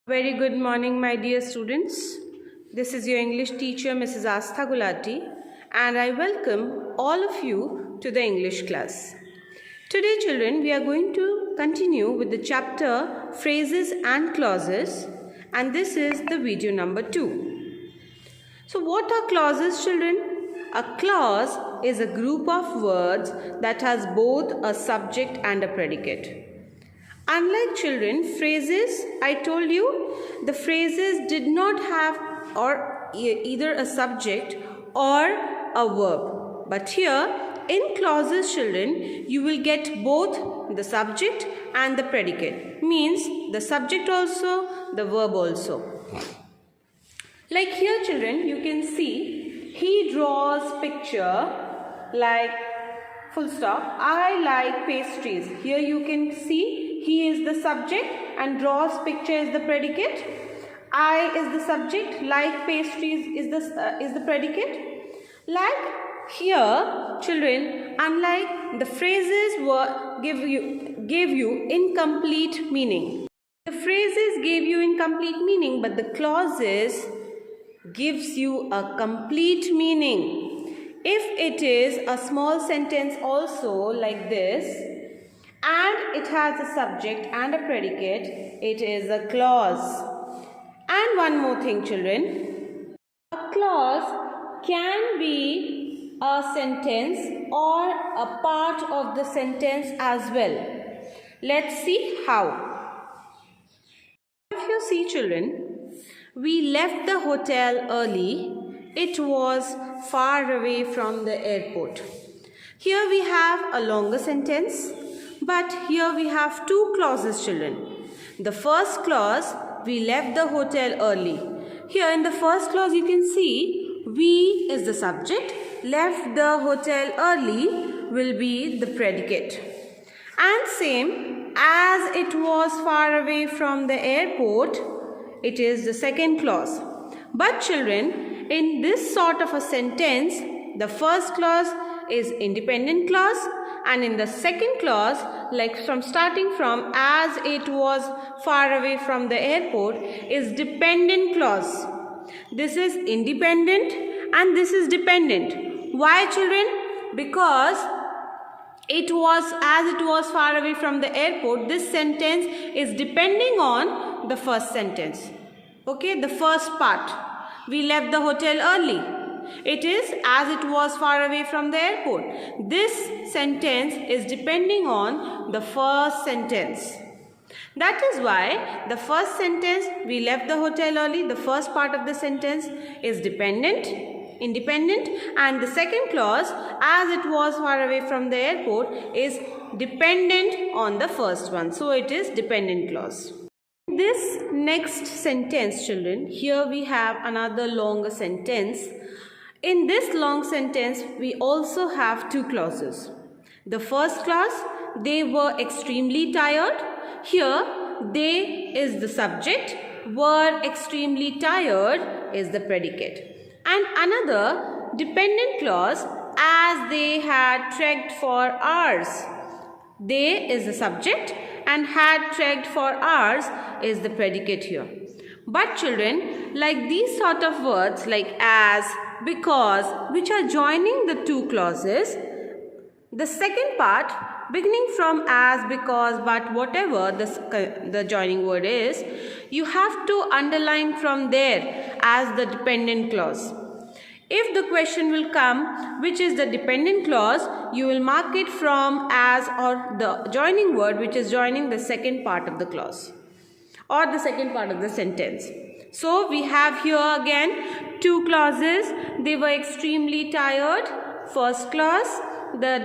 Very good morning, my dear students. This is your English teacher, Mrs. Astha Gulati, and I welcome all of you to the English class. Today, children, we are going to continue with the chapter Phrases and Clauses, and this is the video number 2. So, what are clauses, children? A clause is a group of words that has both a subject and a predicate. Unlike children, phrases, I told you, the phrases did not have either a subject or a verb. But here, in clauses, children, you will get both the subject and the predicate. Means the subject also, the verb also. Like here, children, you can see, he draws picture like full stop. I like pastries. Here you can see he is the subject and draws picture is the predicate. I is the subject, like pastries is the predicate. Like here, children, unlike the phrases gave you incomplete meaning. The phrases gave you incomplete meaning, but the clauses gives you a complete meaning. If it is a small sentence also like this, and it has a subject and a predicate, it is a clause. And one more thing, children. A clause can be a sentence or a part of the sentence as well. Let's see how. If you see, children, we left the hotel early. It was far away from the airport. Here we have a longer sentence. But here we have two clauses, children. The first clause, we left the hotel early. Here in the first clause you can see, we is the subject, left the hotel early will be the predicate. And same, as it was far away from the airport, it is the second clause. But children, in this sort of a sentence, the first clause is independent clause, and in the second clause, like starting from as it was far away from the airport, is dependent clause. This is independent and this is dependent. Why, children? Because it was far away from the airport, this sentence is depending on the first sentence. Okay, the first part. We left the hotel early. It is as it was far away from the airport. This sentence is depending on the first sentence. That is why the first sentence, we left the hotel early, the first part of the sentence is independent, and the second clause, as it was far away from the airport, is dependent on the first one. So it is dependent clause. This next sentence, children, here we have another longer sentence. In this long sentence, we also have two clauses. The first clause, they were extremely tired. Here, they is the subject, were extremely tired is the predicate. And another dependent clause, as they had trekked for hours. They is the subject and had trekked for hours is the predicate here. But children, like these sort of words like as, because, which are joining the two clauses, the second part beginning from as, because, but, whatever the joining word is, you have to underline from there as the dependent clause. If the question will come, which is the dependent clause, you will mark it from as or the joining word which is joining the second part of the clause or the second part of the sentence. So we have here again two clauses. They were extremely tired. First clause, the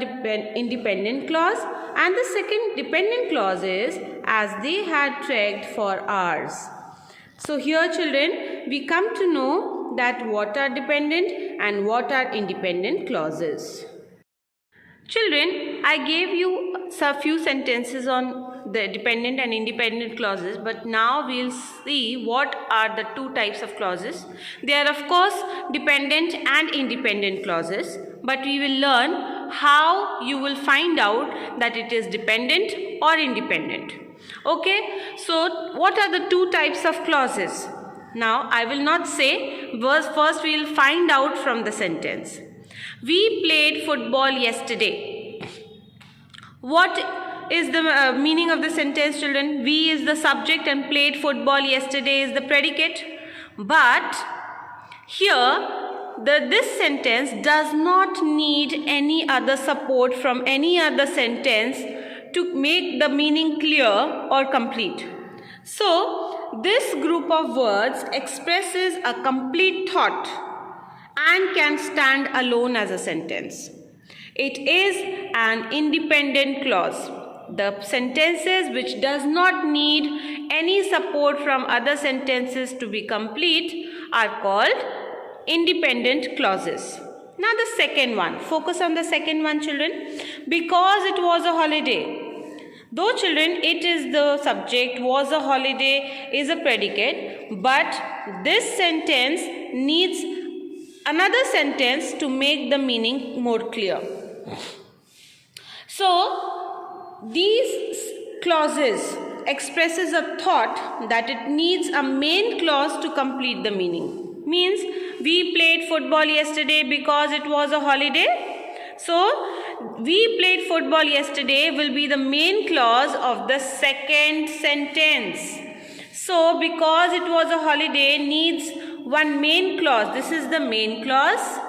independent clause, and the second dependent clause is as they had trekked for hours. So here, children, we come to know that what are dependent and what are independent clauses. Children, I gave you a few sentences on the dependent and independent clauses, but now we will see what are the two types of clauses. They are of course dependent and independent clauses, but we will learn how you will find out that it is dependent or independent. Okay, so what are the two types of clauses? Now I will not say, first we will find out from the sentence. We played football yesterday. What is the meaning of the sentence, children? We is the subject and played football yesterday is the predicate. But here this sentence does not need any other support from any other sentence to make the meaning clear or complete. So this group of words expresses a complete thought and can stand alone as a sentence. It is an independent clause. The sentences which does not need any support from other sentences to be complete are called independent clauses. Now the second one, focus on the second one, children. Because it was a holiday. Though, children, it is the subject, was a holiday is a predicate, but this sentence needs another sentence to make the meaning more clear. So these clauses expresses a thought that it needs a main clause to complete the meaning. Means we played football yesterday because it was a holiday. So we played football yesterday will be the main clause of the second sentence. So because it was a holiday needs one main clause. This is the main clause.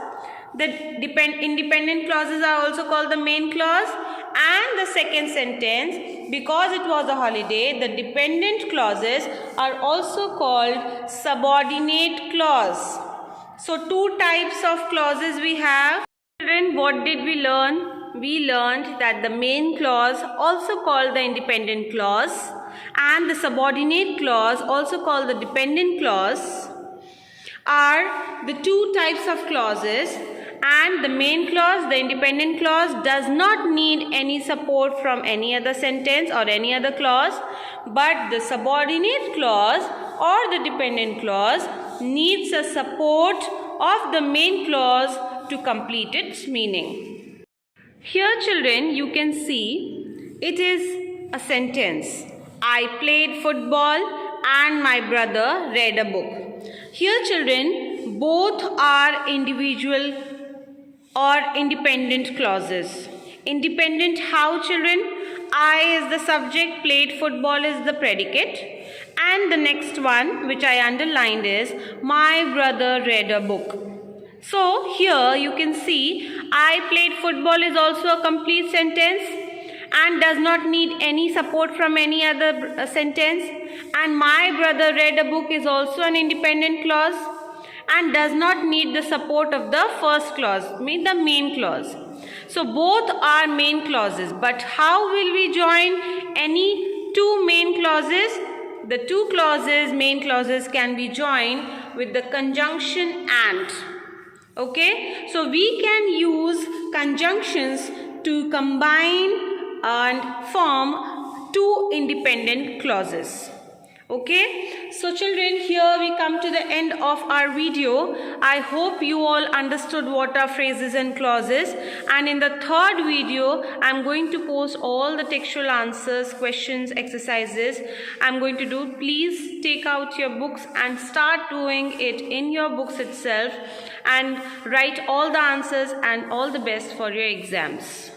The independent clauses are also called the main clause. And the second sentence, because it was a holiday, the dependent clauses are also called subordinate clause. So two types of clauses we have. Children, what did we learn? We learned that the main clause, also called the independent clause, and the subordinate clause, also called the dependent clause, are the two types of clauses. And the main clause, the independent clause, does not need any support from any other sentence or any other clause, but the subordinate clause or the dependent clause needs a support of the main clause to complete its meaning. Here, children, you can see it is a sentence. I played football and my brother read a book. Here, children, both are individual or independent clauses. Independent how, children? I is the subject, played football is the predicate, and the next one which I underlined is my brother read a book. So here you can see I played football is also a complete sentence and does not need any support from any other sentence, and my brother read a book is also an independent clause and does not need the support of the first clause, mean the main clause. So both are main clauses, but how will we join any two main clauses? The two clauses, main clauses, can be joined with the conjunction and. Okay, so we can use conjunctions to combine and form two independent clauses. Okay, so children, here we come to the end of our video. I hope you all understood what are phrases and clauses, and in the third video I am going to post all the textual answers, questions, exercises I am going to do. Please take out your books and start doing it in your books itself and write all the answers, and all the best for your exams.